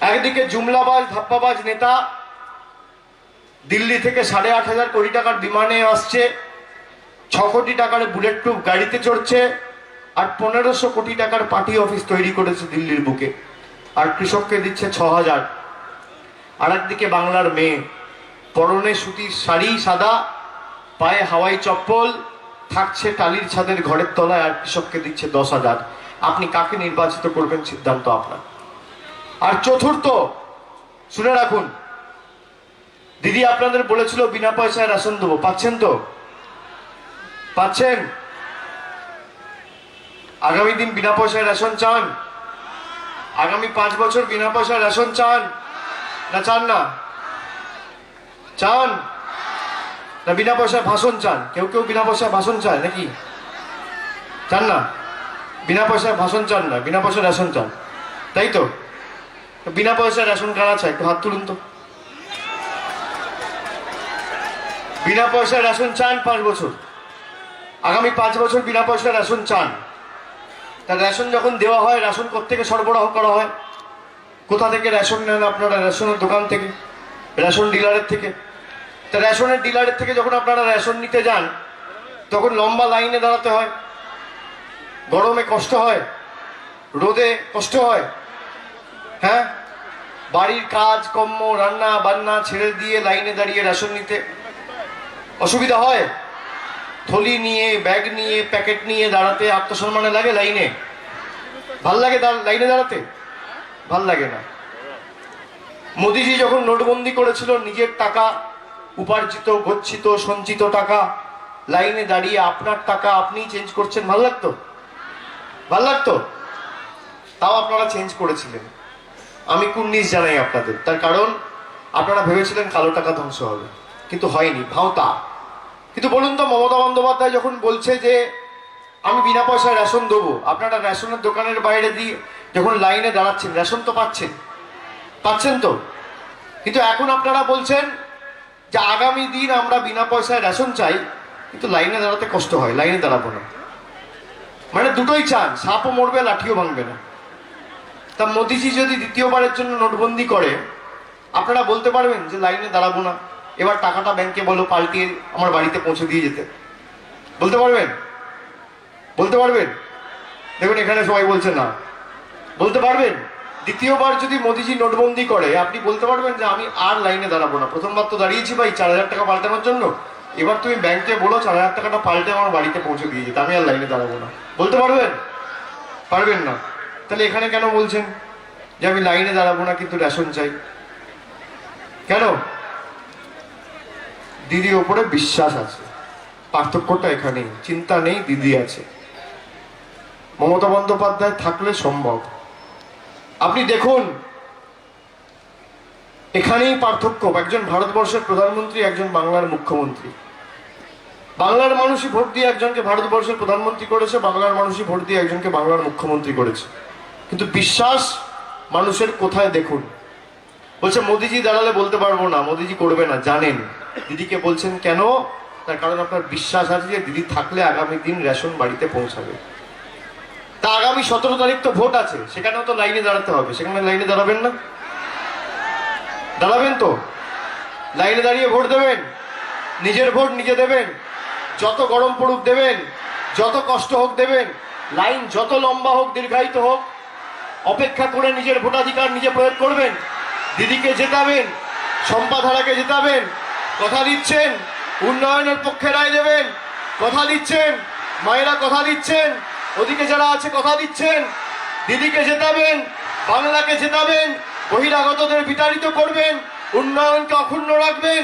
একদিকে জুমলাবাজ ধাপ্পাবাজ নেতা দিল্লি থেকে 8,500 কোটি টাকার বিমানে আসছে, 6 কোটি টাকার বুলেট প্রুফ গাড়িতে চড়ছে, আর 1,500 কোটি টাকার পার্টি অফিস তৈরি করেছে দিল্লির বুকে, আর কৃষককে দিচ্ছে 6,000। আর একদিকে বাংলার মেয়ে পরনে সুতির শাড়ি সাদা, পায়ে হাওয়াই চপ্পল, থাকছে টালির ছাদের ঘরের তলায়, আর কৃষককে দিচ্ছে 10,000। আপনি কাকে নির্বাচিত করবেন সিদ্ধান্ত আপনার। আর চতুর্থ, শুনে রাখুন, দিদি আপনাদের বলেছিল বিনা পয়সায় রেশন দেবো, পাচ্ছেন তো? পাচ্ছেন? আগামী দিন বিনা পয়সায় রেশন চান? আগামী 5 বছর বিনা পয়সায় রেশন চান না চান না? চান না বিনা পয়সায় ভাষণ চান? কেউ কেউ বিনা পয়সায় ভাষণ চায় নাকি? চান না? বিনা পয়সায় ভাষণ চান না, বিনা পয়সায় রেশন চান, তাই তো? বিনা পয়সায় রেশন কারা চায়? একটু হাত তুলুন তো। বিনা পয়সায় রেশন চান 5 বছর, আগামী 5 বছর বিনা পয়সায় রেশন চান। তা রেশন যখন দেওয়া হয়, রেশন কোত্থেকে সরবরাহ করা হয়? কোথা থেকে রেশন নেন আপনারা? রেশনের দোকান থেকে, রেশন ডিলারের থেকে। তা রেশনের ডিলারের থেকে যখন আপনারা রেশন নিতে যান, তখন লম্বা লাইনে দাঁড়াতে হয়, গরমে কষ্ট হয়, রোদে কষ্ট হয়, হ্যাঁ? বাড়ির কাজ কর্ম রান্না বান্না ছেড়ে দিয়ে লাইনে দাঁড়িয়ে রেশন নিতে অসুবিধা হয়? থলি নিয়ে, ব্যাগ নিয়ে, প্যাকেট নিয়ে দাঁড়াতে আত্মসম্মানে লাগে লাইনে? ভাল লাগে লাইনে দাঁড়াতে? ভাল লাগে না। মোদিজি যখন নোটবন্দি করেছিল, নিজের টাকা উপার্জিত গচ্ছিত সঞ্চিত টাকা লাইনে দাঁড়িয়ে আপনার টাকা আপনিই চেঞ্জ করছেন, ভাল লাগতো? ভাল লাগতো? তাও আপনারা চেঞ্জ করেছিলেন। আমি কুর্নিশ জানাই আপনাদের, তার কারণ আপনারা ভেবেছিলেন কালো টাকা ধ্বংস হবে, কিন্তু হয়নি, ভাওতা। কিন্তু বলুন তো, মমতা বন্দ্যোপাধ্যায় যখন বলছে যে আমি বিনা পয়সায় রেশন দেবো, আপনারা রেশনের দোকানের বাইরে দিয়ে যখন লাইনে দাঁড়াচ্ছেন, রেশন তো পাচ্ছেন, পাচ্ছেন তো? কিন্তু এখন আপনারা বলছেন যে আগামী দিন আমরা বিনা পয়সায় রেশন চাই, কিন্তু লাইনে দাঁড়াতে কষ্ট হয়, লাইনে দাঁড়াবো না। মানে দুটোই চান, সাপও মরবে লাঠিও ভাঙবে না। তা মোদিজি যদি দ্বিতীয়বারের জন্য নোটবন্দি করে, আপনারা বলতে পারবেন যে লাইনে দাঁড়াবো না, এবার টাকাটা ব্যাংকে বলো পাল্টিয়ে আমার বাড়িতে পৌঁছে দিয়ে যেতে? বলতে পারবেন? বলতে পারবেন? দেখুন এখানে সবাই বলছে না। বলতে পারবেন? দ্বিতীয়বার যদি মোদিজি নোটবন্দি করে, আপনি বলতে পারবেন যে আমি আর লাইনে দাঁড়াবো না? প্রথমবার তো দাঁড়িয়েছি ভাই 4,000 টাকা পাল্টানোর জন্য, এবার তুমি ব্যাংকে বলো 4,000 টাকাটা পাল্টে আমার বাড়িতে পৌঁছে দিয়ে যেতে, আমি আর লাইনে দাঁড়াবো না। বলতে পারবেন? পারবেন না। তাহলে এখানে কেন বলছেন যে আমি লাইনে দাঁড়াবো না কিন্তু রেশন চাই? কেন? দিদির ওপরে বিশ্বাস আছে, পার্থক্যটা এখানেই। চিন্তা নেই, দিদি আছে। মমতা বন্দ্যোপাধ্যায় থাকলে সম্ভব। আপনি দেখুন, এখানেই পার্থক্য। একজন ভারতবর্ষের প্রধানমন্ত্রী, একজন বাংলার মুখ্যমন্ত্রী। বাংলার মানুষই ভোট দিয়ে একজনকে ভারতবর্ষের প্রধানমন্ত্রী করেছে, বাংলার মানুষই ভোট দিয়ে একজনকে বাংলার মুখ্যমন্ত্রী করেছে। কিন্তু বিশ্বাস মানুষের কোথায় দেখুন। বলছে মোদিজি দাঁড়ালে বলতে পারবো না, মোদিজি করবে না, জানেন। দিদিকে বলছেন কেন? তার কারণ আপনার বিশ্বাস আছে যে দিদি থাকলে আগামী দিন রেশন বাড়িতে পৌঁছাবে। তা আগামী 17 তারিখ তো ভোট আছে, সেখানেও তো লাইনে দাঁড়াতে হবে। সেখানে লাইনে দাঁড়াবেন না? দাঁড়াবেন তো? লাইনে দাঁড়িয়ে ভোট দেবেন? নিজের ভোট নিজে দেবেন, যত গরম পড়ুক দেবেন, যত কষ্ট হোক দেবেন, লাইন যত লম্বা হোক দীর্ঘায়িত হোক, অপেক্ষা করে নিজের ভোটাধিকার নিজে প্রয়োগ করবেন। দিদিকে জেতাবেন, সম্পাধারাকে জেতাবেন, কথা দিচ্ছেন। উন্নয়নের পক্ষে রায় দেবেন, কথা দিচ্ছেন। মায়েরা কথা দিচ্ছেন, ওদিকে যারা আছে কথা দিচ্ছেন। দিদিকে জেতাবেন, বাংলাকে জেতাবেন, বহিরাগতদের বিতাড়িত করবেন, উন্নয়নকে অক্ষুণ্ণ রাখবেন।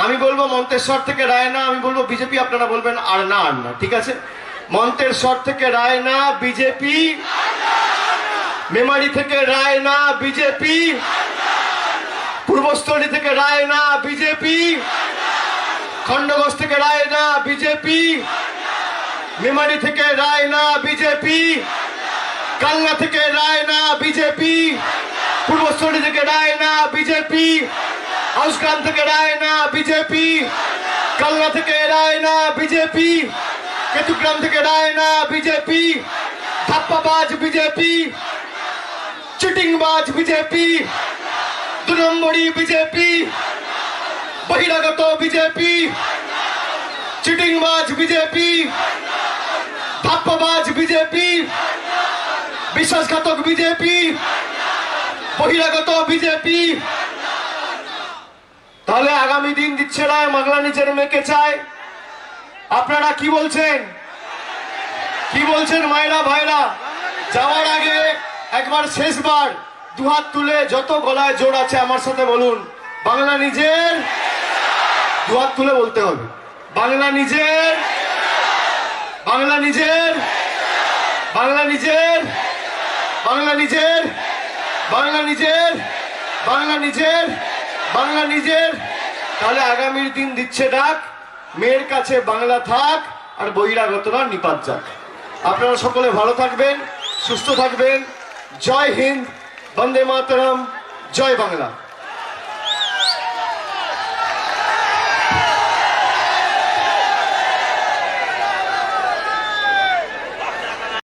আমি বলবো মন্তেশ্বর থেকে রায়না, আমি বলবো বিজেপি, আপনারা বলবেন আর না, ঠিক আছে? মন্তেশ্বর থেকে রায়না বিজেপি, মেমারি থেকে রায়না বিজেপি, পূর্বস্থলী থেকে রায়না বিজেপি, খণ্ডঘোষ থেকে রায়না বিজেপি, মেমারি থেকে রায়না বিজেপি, কালনা থেকে রায়না বিজেপি, পূর্বস্থলী থেকে রায়না বিজেপি, হাউসগ্রাম থেকে রায়না বিজেপি, কালনা থেকে রায়না বিজেপি, কেতুগ্রাম থেকে রায়না বিজেপি, ধাপ্পাবাজ বিজেপি, চিটিংবাজ বিজেপি, 2 নম্বরী বিজেপি, বহিরাগত বিজেপি, চিটিংবাজ বিজেপি, ধাপ্পাবাজ বিজেপি, বিশ্বাসঘাতক বিজেপি, বহিরাগত বিজেপি। তাহলে আগামী দিন দিচ্ছে না, বাংলা নিজের মেয়েকে চায়। আপনারা কি বলছেন? কি বলছেন মায়েরা ভাইরা? যাওয়ার আগে একবার শেষবার দুহাত তুলে যত গলায় জোর আছে আমার সাথে বলুন, বাংলা নিজের। দুহাত তুলে বলতে হবে, বাংলা নিজের, বাংলা নিজের, বাংলা নিজের, বাংলা নিজের, বাংলা নিজের, বাংলা নিজের, বাংলা নিজের। তাহলে আগামীর দিন দিচ্ছে ডাক, মেয়ের কাছে বাংলা থাক আর বহিরাগতরা নিপাত যাক। আপনারা সকলে ভালো থাকবেন, সুস্থ থাকবেন। জয় হিন্দ, বন্দে মাতরম, জয় বাংলা।